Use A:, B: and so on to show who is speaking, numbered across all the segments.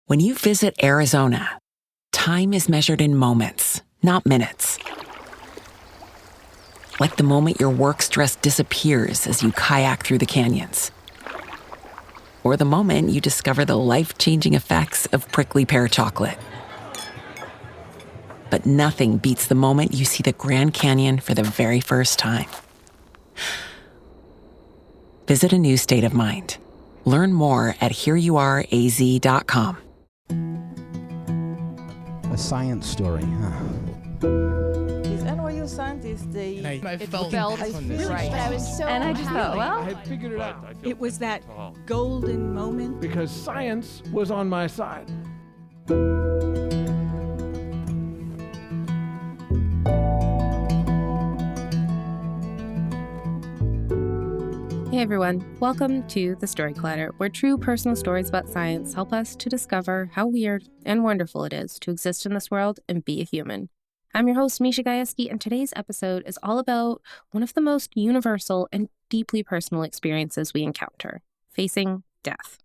A: When you visit Arizona, time is measured in moments, not minutes. Like the moment your work stress disappears as you kayak through the canyons. Or the moment you discover the life-changing effects of prickly pear chocolate. But nothing beats the moment you see the Grand Canyon for the very first time. Visit a new state of mind. Learn more at hereyouareaz.com.
B: A science story, huh?
C: These NYU scientists,
D: I felt
C: right.
E: But I was so
C: And I just thought, well,
D: I had figured it out.
E: it was that golden moment.
D: Because science was on my side.
F: Hey everyone, welcome to The Story Collider, where true personal stories about science help us to discover how weird and wonderful it is to exist in this world and be a human. I'm your host, Misha Gajewski, and today's episode is all about one of the most universal and deeply personal experiences we encounter, facing death.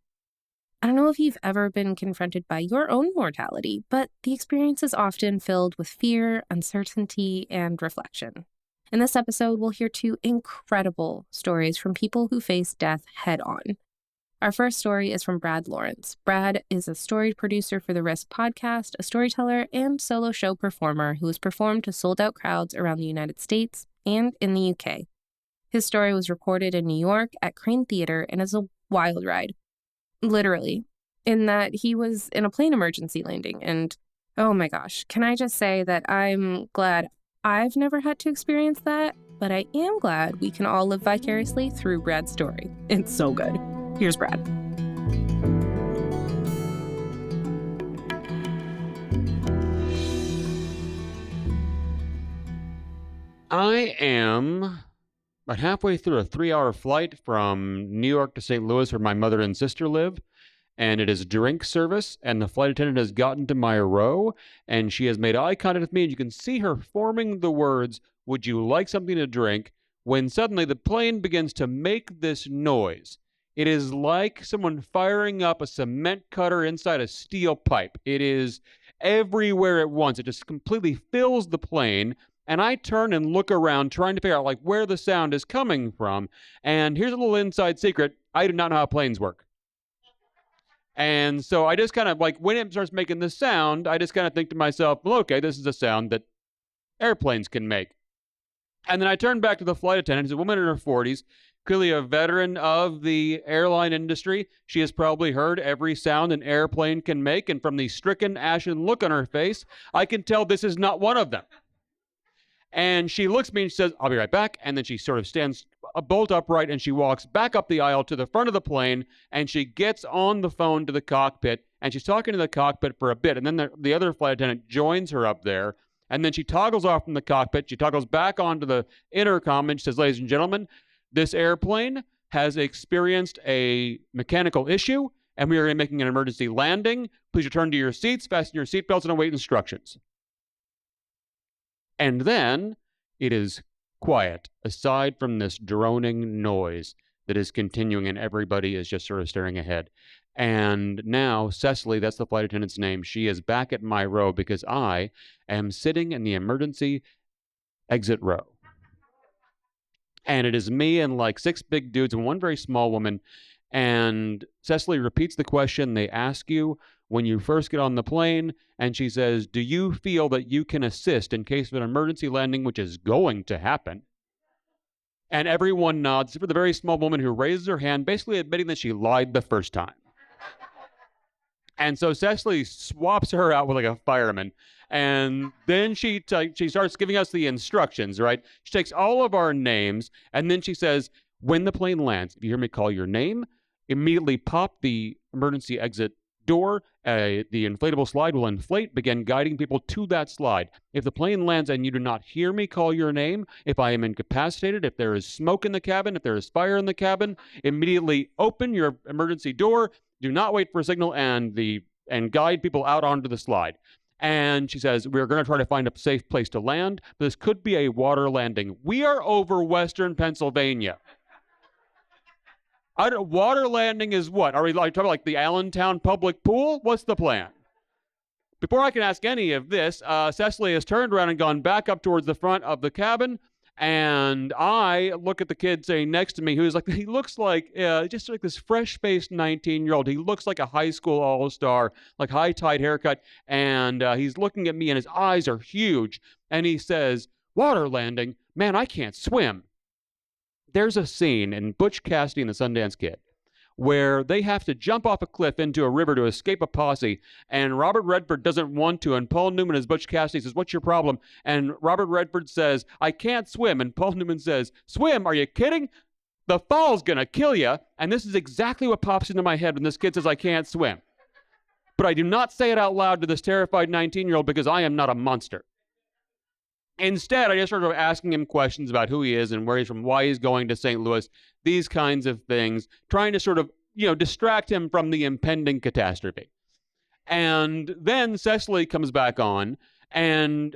F: I don't know if you've ever been confronted by your own mortality, but the experience is often filled with fear, uncertainty, and reflection. In this episode, we'll hear two incredible stories from people who face death head-on. Our first story is from Brad Lawrence. Brad is a story producer for the Risk podcast, a storyteller, and solo show performer who has performed to sold-out crowds around the United States and in the UK. His story was recorded in New York at Crane Theatre and is a wild ride. Literally, in that he was in a plane emergency landing, and oh my gosh, can I just say that I'm glad I've never had to experience that, but I am glad we can all live vicariously through Brad's story. It's so good. Here's Brad.
G: I am about halfway through a 3-hour flight from New York to St. Louis, where my mother and sister live. And it is drink service, and the flight attendant has gotten to my row, and she has made eye contact with me, and you can see her forming the words, "Would you like something to drink?" when suddenly the plane begins to make this noise. It is like someone firing up a cement cutter inside a steel pipe. It is everywhere at once. It just completely fills the plane, and I turn and look around trying to figure out where the sound is coming from. And here's a little inside secret. I do not know how planes work. And so I just kind of when it starts making this sound, I just kind of think to myself, well, okay, this is a sound that airplanes can make. And then I turn back to the flight attendant, who's a woman in her 40s, clearly a veteran of the airline industry. She has probably heard every sound an airplane can make, and from the stricken, ashen look on her face, I can tell this is not one of them. And she looks at me and she says, "I'll be right back." And then she sort of stands bolt upright and she walks back up the aisle to the front of the plane, and she gets on the phone to the cockpit, and she's talking to the cockpit for a bit. And then the other flight attendant joins her up there, and then she toggles off from the cockpit. She toggles back onto the intercom and she says, "Ladies and gentlemen, this airplane has experienced a mechanical issue, and we are making an emergency landing. Please return to your seats, fasten your seatbelts, and await instructions." And then it is quiet, aside from this droning noise that is continuing, and everybody is just sort of staring ahead. And now Cecily, that's the flight attendant's name, she is back at my row because I am sitting in the emergency exit row. And it is me and 6 big dudes and one very small woman. And Cecily repeats the question they ask you when you first get on the plane, and she says, "Do you feel that you can assist in case of an emergency landing, which is going to happen?" And everyone nods, except for the very small woman who raises her hand, basically admitting that she lied the first time. And so Cecily swaps her out with a fireman, and then she starts giving us the instructions, right? She takes all of our names, and then she says, "When the plane lands, if you hear me call your name, immediately pop the emergency exit door. The inflatable slide will inflate, begin guiding people to that slide. If the plane lands and you do not hear me call your name, if I am incapacitated, if there is smoke in the cabin, if there is fire in the cabin, immediately open your emergency door. Do not wait for a signal and guide people out onto the slide." And she says, "We're going to try to find a safe place to land. But this could be a water landing. We are over Western Pennsylvania." Water landing is what? Are we like talking like the Allentown public pool? What's the plan? Before I can ask any of this, Cecily has turned around and gone back up towards the front of the cabin, and I look at the kid sitting next to me, who's like, he looks like just like this fresh-faced 19-year-old. He looks like a high school all-star, like high-tied haircut, and he's looking at me, and his eyes are huge, and he says, "Water landing? Man, I can't swim." There's a scene in Butch Cassidy and the Sundance Kid where they have to jump off a cliff into a river to escape a posse, and Robert Redford doesn't want to, and Paul Newman as Butch Cassidy says, "What's your problem?" And Robert Redford says, "I can't swim," and Paul Newman says, "Swim? Are you kidding? The fall's gonna kill you." And this is exactly what pops into my head when this kid says, "I can't swim." But I do not say it out loud to this terrified 19-year-old because I am not a monster. Instead, I just started asking him questions about who he is and where he's from, why he's going to St. Louis, these kinds of things, trying to sort of, distract him from the impending catastrophe. And then Cecily comes back on, and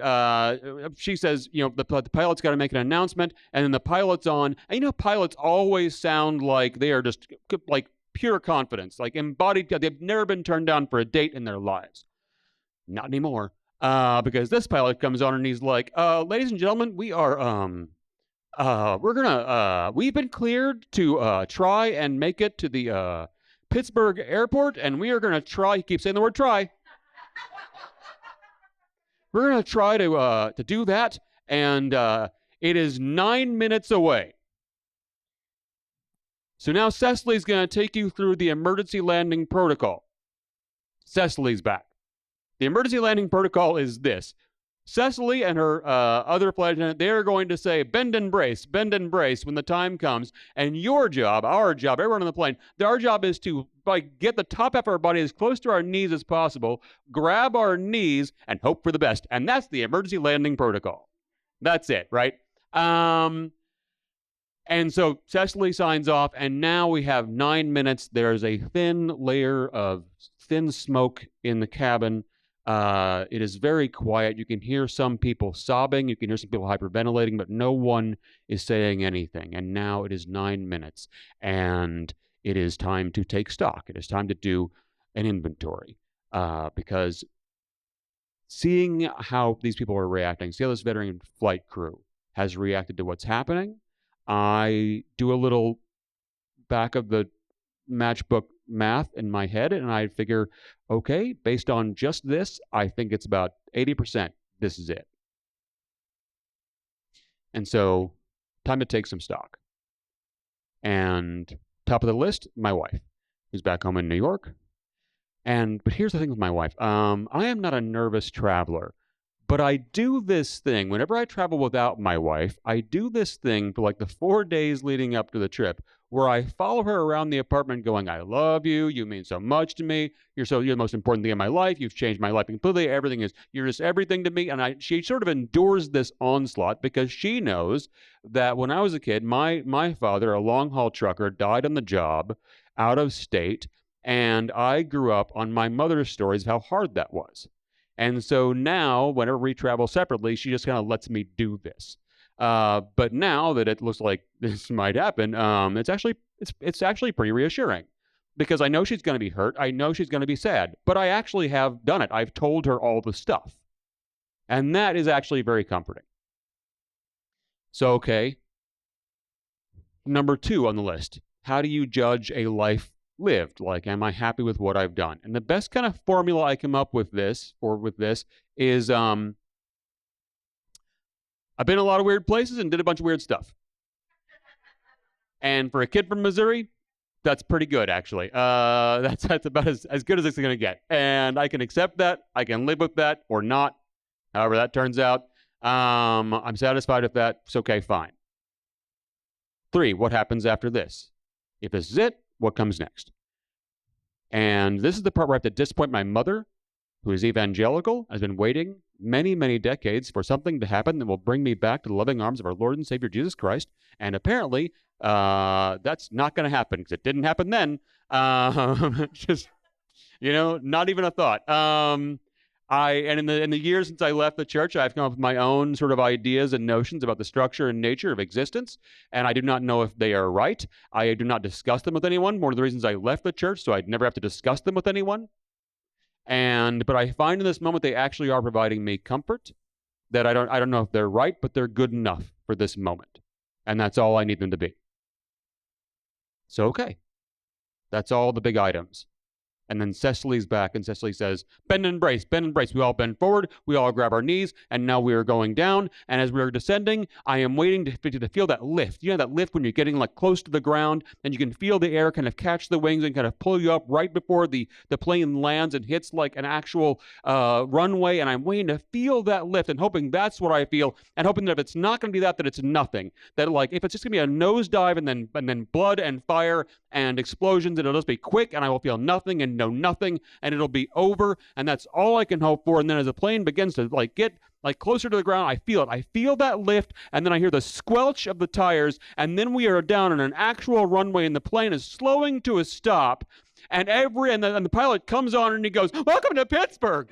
G: she says, the pilot's got to make an announcement, and then the pilot's on. And pilots always sound like they are just like pure confidence, like embodied. They've never been turned down for a date in their lives. Not anymore. Because this pilot comes on and he's like, "Ladies and gentlemen, we are, we've been cleared to try and make it to the Pittsburgh airport, and we are gonna try." He keeps saying the word "try." "We're gonna try to do that, and it is 9 minutes away." So now Cecily's gonna take you through the emergency landing protocol. Cecily's back. The emergency landing protocol is this. Cecily and her other flight attendant, they are going to say, bend and brace when the time comes. And your job, our job, everyone on the plane, our job is to get the top half of our body as close to our knees as possible, grab our knees, and hope for the best. And that's the emergency landing protocol. That's it, right? And so Cecily signs off, and now we have 9 minutes. There's a thin layer of thin smoke in the cabin. It is very quiet. You can hear some people sobbing. You can hear some people hyperventilating, but no one is saying anything. And now it is 9 minutes, and it is time to take stock. It is time to do an inventory, because seeing how these people are reacting, see how this veteran flight crew has reacted to what's happening, I do a little back of the matchbook math in my head, and I figure, okay, based on just this, I think it's about 80%. This is it. And so, time to take some stock. And top of the list, my wife, who's back home in New York. But here's the thing with my wife. I am not a nervous traveler, but I do this thing. Whenever I travel without my wife, I do this thing for like the 4 days leading up to the trip, where I follow her around the apartment going, "I love you. You mean so much to me. You're the most important thing in my life. You've changed my life completely. You're just everything to me." And she sort of endures this onslaught because she knows that when I was a kid, my father, a long-haul trucker, died on the job out of state, and I grew up on my mother's stories of how hard that was. And so now, whenever we travel separately, she just kind of lets me do this. But now that it looks like this might happen, it's actually pretty reassuring, because I know she's going to be hurt. I know she's going to be sad, but I actually have done it. I've told her all the stuff, and that is actually very comforting. So, okay, number 2 on the list: how do you judge a life lived? Like, am I happy with what I've done? And the best kind of formula I come up with is I've been in a lot of weird places and did a bunch of weird stuff. And for a kid from Missouri, that's pretty good, actually. That's about as good as it's going to get. And I can accept that. I can live with that or not, however that turns out. I'm satisfied with that. It's okay, fine. 3, what happens after this? If this is it, what comes next? And this is the part where I have to disappoint my mother, who is evangelical, has been waiting many, many decades for something to happen that will bring me back to the loving arms of our Lord and Savior Jesus Christ. And apparently, that's not going to happen, because it didn't happen then. Just, not even a thought. And in the years since I left the church, I've come up with my own sort of ideas and notions about the structure and nature of existence, and I do not know if they are right. I do not discuss them with anyone. One of the reasons I left the church, so I'd never have to discuss them with anyone. But I find in this moment they actually are providing me comfort. That I don't know if they're right, but they're good enough for this moment, and that's all I need them to be. So okay, that's all the big items. And then Cecily's back, and Cecily says, bend and brace, bend and brace. We all bend forward, we all grab our knees, and now we are going down. And as we are descending, I am waiting to feel that lift. You know that lift when you're getting like close to the ground, and you can feel the air kind of catch the wings and kind of pull you up right before the plane lands and hits like an actual runway. And I'm waiting to feel that lift and hoping that's what I feel, and hoping that if it's not going to be that it's nothing. That like if it's just going to be a nosedive and then blood and fire and explosions, it'll just be quick, and I will feel nothing and know nothing, and it'll be over, and that's all I can hope for. And then as the plane begins to like get like closer to the ground, I feel it. I feel that lift, and then I hear the squelch of the tires, and then we are down on an actual runway, and the plane is slowing to a stop, and the pilot comes on and he goes, "Welcome to Pittsburgh."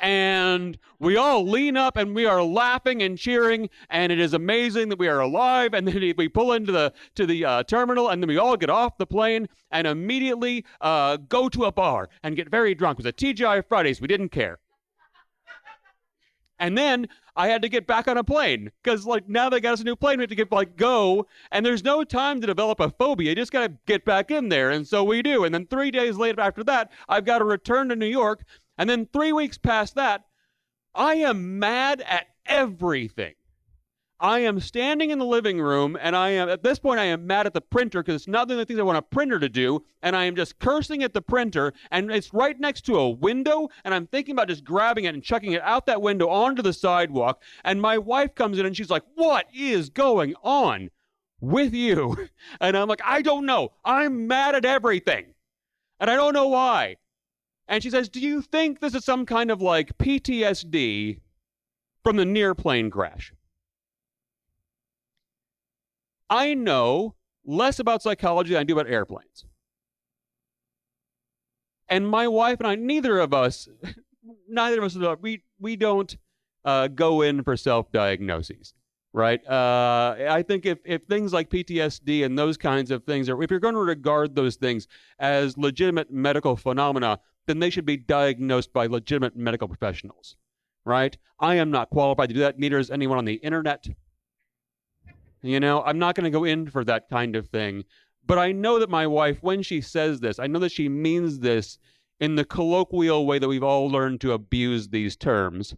G: And we all lean up and we are laughing and cheering, and it is amazing that we are alive. And then we pull into the terminal, and then we all get off the plane and immediately go to a bar and get very drunk. It was a TGI Fridays. We didn't care. And then I had to get back on a plane because like now they got us a new plane. We have to get go, and there's no time to develop a phobia. You just got to get back in there, and so we do. And then 3 days later after that, I've got to return to New York. And then 3 weeks past that, I am mad at everything. I am standing in the living room, and at this point, I am mad at the printer because it's not the things I want a printer to do, and I am just cursing at the printer, and it's right next to a window, and I'm thinking about just grabbing it and chucking it out that window onto the sidewalk, and my wife comes in, and she's like, "What is going on with you?" And I'm like, "I don't know. I'm mad at everything, and I don't know why." And she says, "Do you think this is some kind of like PTSD from the near plane crash?" I know less about psychology than I do about airplanes. And my wife and I, neither of us, we don't go in for self-diagnoses, right? I think if things like PTSD and those kinds of things, if you're going to regard those things as legitimate medical phenomena, then they should be diagnosed by legitimate medical professionals, right? I am not qualified to do that. Neither is anyone on the internet. You know, I'm not going to go in for that kind of thing. But I know that my wife, when she says this, I know that she means this in the colloquial way that we've all learned to abuse these terms,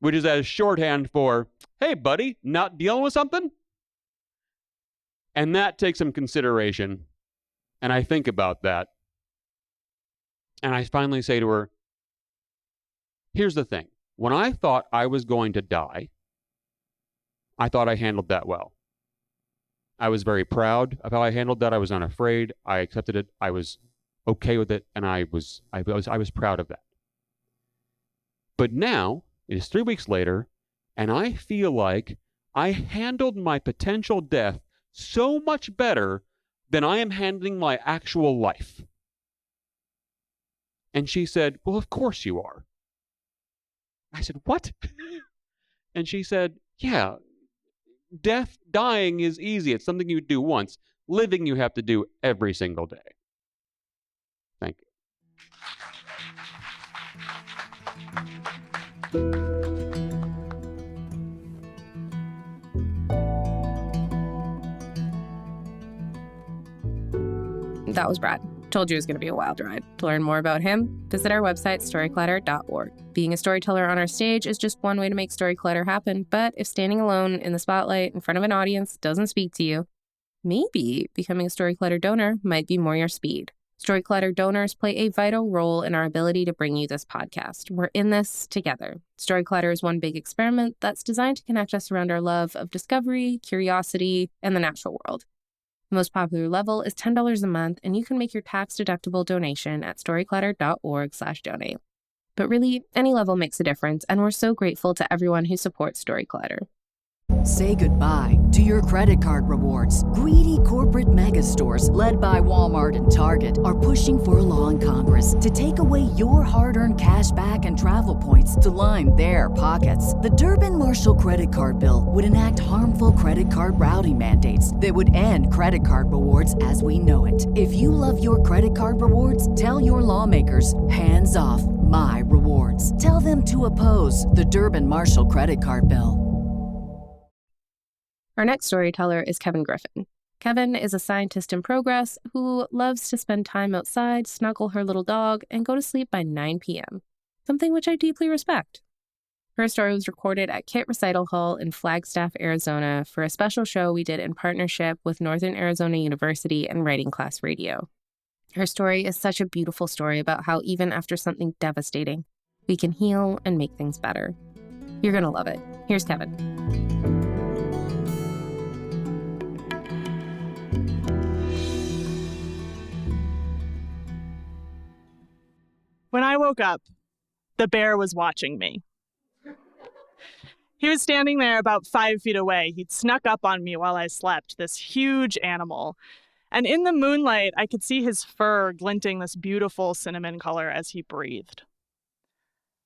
G: which is as shorthand for, "Hey, buddy, not dealing with something?" And that takes some consideration. And I think about that. And I finally say to her, "Here's the thing. When I thought I was going to die, I thought I handled that well. I was very proud of how I handled that. I was unafraid. I accepted it. I was okay with it, and I was proud of that. But now it is 3 weeks later, and I feel like I handled my potential death so much better than I am handling my actual life." And she said, "Well, of course you are." I said, "What?" And she said, "Yeah, dying is easy. It's something you do once. Living you have to do every single day." Thank you.
F: That was Brad. Told you it was going to be a wild ride. To learn more about him, visit our website, storyclatter.org. Being a storyteller on our stage is just one way to make story clutter happen, but if standing alone in the spotlight in front of an audience doesn't speak to you, maybe becoming a story clutter donor might be more your speed. Story clutter donors play a vital role in our ability to bring you this podcast. We're in this together. Story clutter is one big experiment that's designed to connect us around our love of discovery, curiosity, and the natural world. The most popular level is $10 a month, and you can make your tax-deductible donation at storyclatter.org/donate. But really, any level makes a difference, and we're so grateful to everyone who supports Story Clutter.
H: Say goodbye to your credit card rewards. Greedy corporate mega stores, led by Walmart and Target, are pushing for a law in Congress to take away your hard-earned cash back and travel points to line their pockets. The Durbin-Marshall credit card bill would enact harmful credit card routing mandates that would end credit card rewards as we know it. If you love your credit card rewards, tell your lawmakers, hands off my rewards. Tell them to oppose the Durbin-Marshall credit card bill.
F: Our next storyteller is Keven Griffen. Keven is a scientist in progress who loves to spend time outside, snuggle her little dog, and go to sleep by 9 p.m., something which I deeply respect. Her story was recorded at Kit Recital Hall in Flagstaff, Arizona, for a special show we did in partnership with Northern Arizona University and Writing Class Radio. Her story is such a beautiful story about how even after something devastating, we can heal and make things better. You're going to love it. Here's Keven.
I: When I woke up, the bear was watching me. He was standing there about 5 feet away. He'd snuck up on me while I slept, this huge animal. And in the moonlight, I could see his fur glinting this beautiful cinnamon color as he breathed.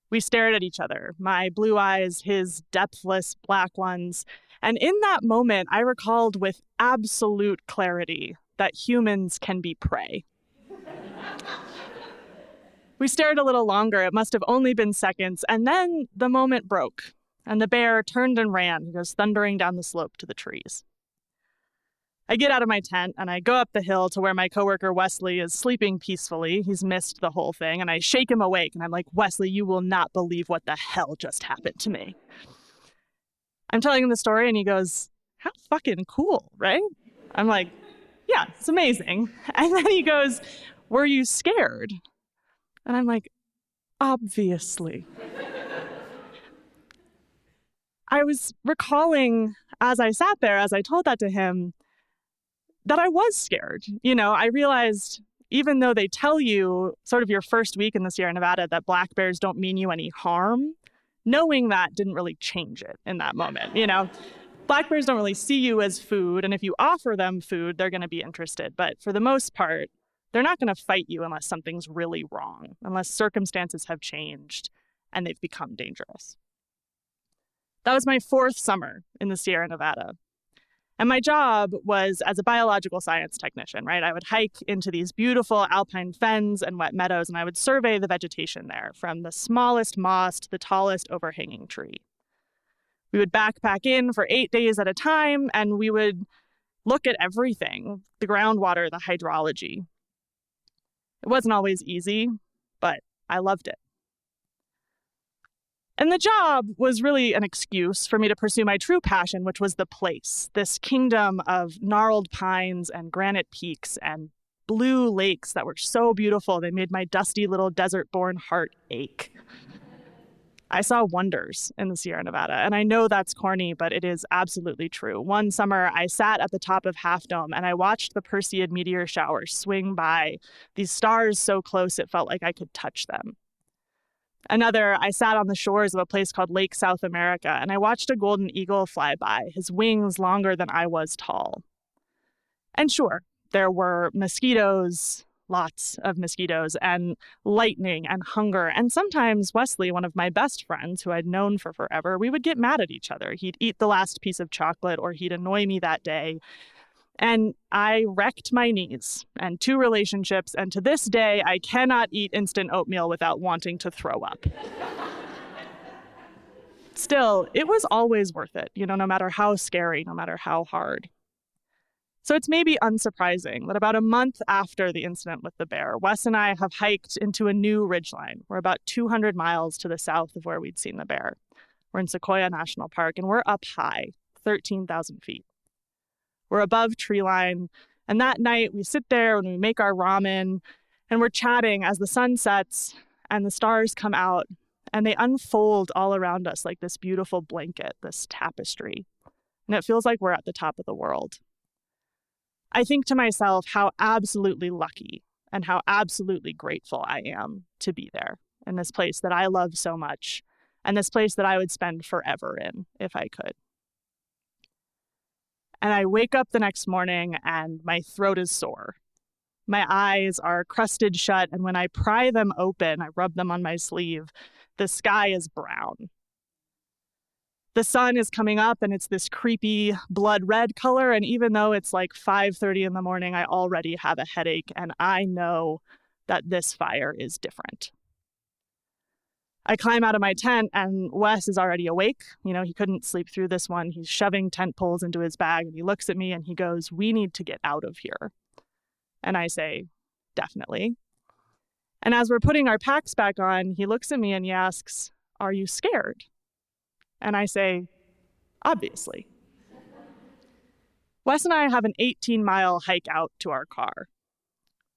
I: We stared at each other, my blue eyes, his depthless black ones. And in that moment, I recalled with absolute clarity that humans can be prey. We stared a little longer. It must have only been seconds. And then the moment broke, and the bear turned and ran. He goes thundering down the slope to the trees. I get out of my tent, and I go up the hill to where my coworker Wesley is sleeping peacefully. He's missed the whole thing, and I shake him awake, and I'm like, Wesley, you will not believe what the hell just happened to me. I'm telling him the story, and he goes, how fucking cool, right? I'm like, yeah, it's amazing. And then he goes, were you scared? And I'm like, obviously. I was recalling as I sat there, as I told that to him, that I was scared. You know, I realized even though they tell you sort of your first week in the Sierra Nevada that black bears don't mean you any harm, knowing that didn't really change it in that moment. You know, black bears don't really see you as food. And if you offer them food, they're going to be interested. But for the most part, they're not going to fight you unless something's really wrong, unless circumstances have changed and they've become dangerous. That was my 4th summer in the Sierra Nevada. And my job was as a biological science technician, right? I would hike into these beautiful alpine fens and wet meadows, and I would survey the vegetation there, from the smallest moss to the tallest overhanging tree. We would backpack in for 8 days at a time, and we would look at everything, the groundwater, the hydrology. It wasn't always easy, but I loved it. And the job was really an excuse for me to pursue my true passion, which was the place, this kingdom of gnarled pines and granite peaks and blue lakes that were so beautiful they made my dusty little desert-born heart ache. I saw wonders in the Sierra Nevada, and I know that's corny, but it is absolutely true. One summer, I sat at the top of Half Dome, and I watched the Perseid meteor shower swing by, these stars so close it felt like I could touch them. Another, I sat on the shores of a place called Lake South America, and I watched a golden eagle fly by, his wings longer than I was tall. And sure, there were mosquitoes, lots of mosquitoes, and lightning and hunger. And sometimes Wesley, one of my best friends who I'd known for forever, we would get mad at each other. He'd eat the last piece of chocolate or he'd annoy me that day. And I wrecked my knees and 2 relationships. And to this day, I cannot eat instant oatmeal without wanting to throw up. Still, it was always worth it, you know, no matter how scary, no matter how hard. So it's maybe unsurprising that about a month after the incident with the bear, Wes and I have hiked into a new ridgeline. We're about 200 miles to the south of where we'd seen the bear. We're in Sequoia National Park, and we're up high, 13,000 feet. We're above tree line, and that night we sit there and we make our ramen, and we're chatting as the sun sets and the stars come out, and they unfold all around us like this beautiful blanket, this tapestry. And it feels like we're at the top of the world. I think to myself how absolutely lucky and how absolutely grateful I am to be there in this place that I love so much and this place that I would spend forever in if I could. And I wake up the next morning and my throat is sore. My eyes are crusted shut, and when I pry them open, I rub them on my sleeve, the sky is brown. The sun is coming up and it's this creepy blood red color, and even though it's like 5:30 in the morning, I already have a headache, and I know that this fire is different. I climb out of my tent and Wes is already awake. He couldn't sleep through this one. He's shoving tent poles into his bag and he looks at me and he goes, "We need to get out of here." And I say, "Definitely." And as we're putting our packs back on, he looks at me and he asks, "Are you scared?" And I say, "Obviously." Wes and I have an 18-mile hike out to our car.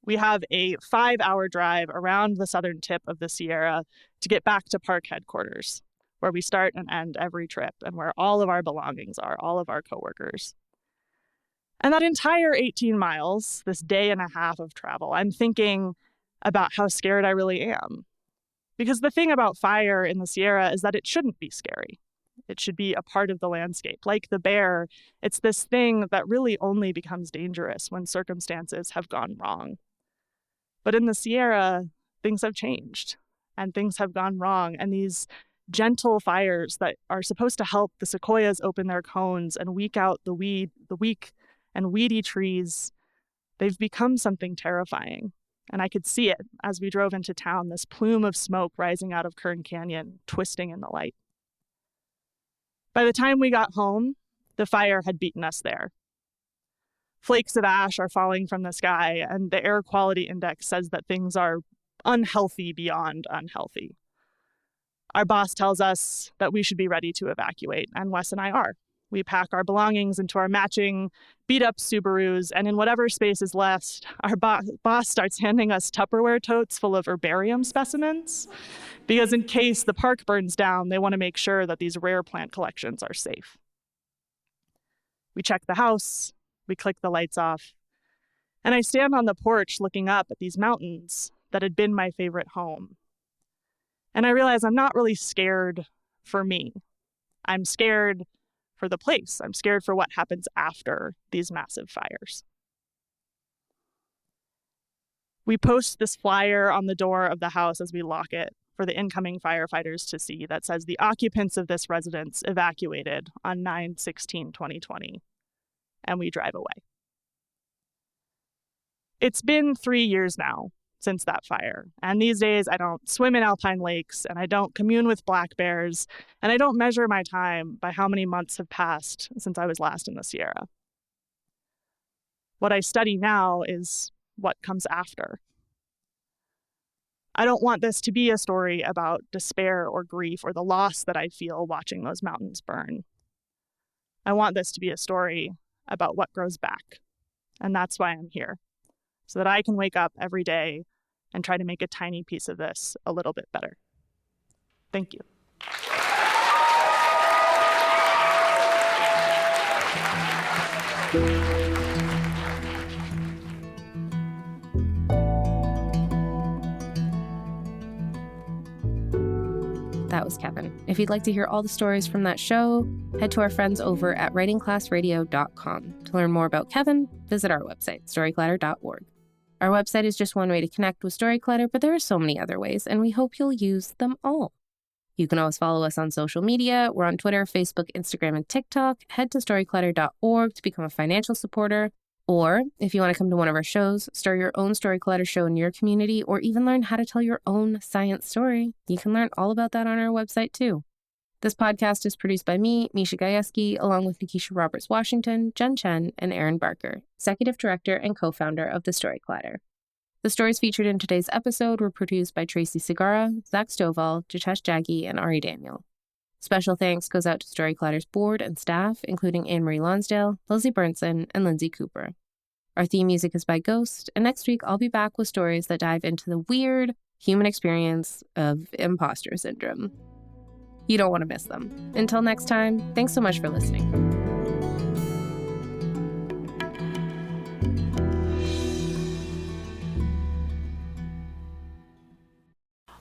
I: We have a 5-hour drive around the southern tip of the Sierra to get back to park headquarters, where we start and end every trip and where all of our belongings are, all of our coworkers. And that entire 18 miles, this day and a half of travel, I'm thinking about how scared I really am. Because the thing about fire in the Sierra is that it shouldn't be scary. It should be a part of the landscape. Like the bear, it's this thing that really only becomes dangerous when circumstances have gone wrong. But in the Sierra, things have changed and things have gone wrong. And these gentle fires that are supposed to help the sequoias open their cones and weed out the weak and weedy trees, they've become something terrifying. And I could see it as we drove into town, this plume of smoke rising out of Kern Canyon, twisting in the light. By the time we got home, the fire had beaten us there. Flakes of ash are falling from the sky, and the air quality index says that things are unhealthy beyond unhealthy. Our boss tells us that we should be ready to evacuate, and Wes and I are. We pack our belongings into our matching beat-up Subarus, and in whatever space is left, our boss starts handing us Tupperware totes full of herbarium specimens, because in case the park burns down, they want to make sure that these rare plant collections are safe. We check the house, we click the lights off, and I stand on the porch looking up at these mountains that had been my favorite home. And I realize I'm not really scared for me. I'm scared for the place. I'm scared for what happens after these massive fires. We post this flyer on the door of the house as we lock it for the incoming firefighters to see that says the occupants of this residence evacuated on 9/16/2020. And we drive away. It's been 3 years now since that fire, and these days I don't swim in alpine lakes, and I don't commune with black bears, and I don't measure my time by how many months have passed since I was last in the Sierra. What I study now is what comes after. I don't want this to be a story about despair or grief or the loss that I feel watching those mountains burn. I want this to be a story about what grows back. And that's why I'm here, so that I can wake up every day and try to make a tiny piece of this a little bit better. Thank you.
F: That was Keven. If you'd like to hear all the stories from that show, head to our friends over at writingclassradio.com. To learn more about Keven, visit our website, storyteller.org. Our website is just one way to connect with Storyclutter, but there are so many other ways, and we hope you'll use them all. You can always follow us on social media. We're on Twitter, Facebook, Instagram, and TikTok. Head to storyclutter.org to become a financial supporter. Or if you want to come to one of our shows, start your own Storyclutter show in your community, or even learn how to tell your own science story, you can learn all about that on our website too. This podcast is produced by me, Misha Gajewski, along with Nikisha Roberts-Washington, Jen Chen, and Aaron Barker, Executive Director and co-founder of the Storyclutter. The stories featured in today's episode were produced by Tracy Segarra, Zach Stovall, Jitesh Jaggi, and Ari Daniel. Special thanks goes out to Storyclutter's board and staff, including Anne-Marie Lonsdale, Lizzie Burnson, and Lindsay Cooper. Our theme music is by Ghost, and next week I'll be back with stories that dive into the weird human experience of imposter syndrome. You don't want to miss them. Until next time, thanks so much for listening.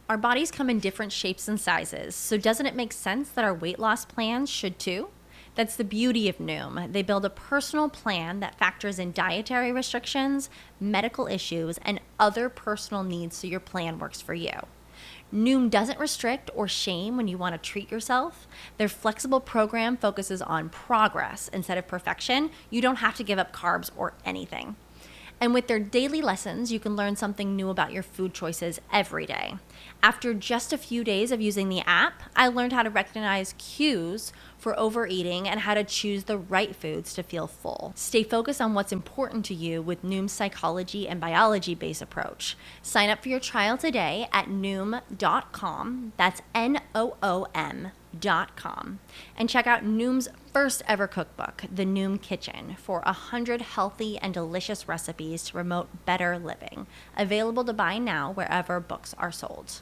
J: Our bodies come in different shapes and sizes, so doesn't it make sense that our weight loss plans should too? That's the beauty of Noom. They build a personal plan that factors in dietary restrictions, medical issues, and other personal needs so your plan works for you. Noom doesn't restrict or shame when you want to treat yourself. Their flexible program focuses on progress instead of perfection. You don't have to give up carbs or anything. And with their daily lessons, you can learn something new about your food choices every day. After just a few days of using the app, I learned how to recognize cues for overeating and how to choose the right foods to feel full. Stay focused on what's important to you with Noom's psychology and biology-based approach. Sign up for your trial today at Noom.com. That's Noom.com. And check out Noom's first ever cookbook, The Noom Kitchen, for 100 healthy and delicious recipes to promote better living. Available to buy now wherever books are sold.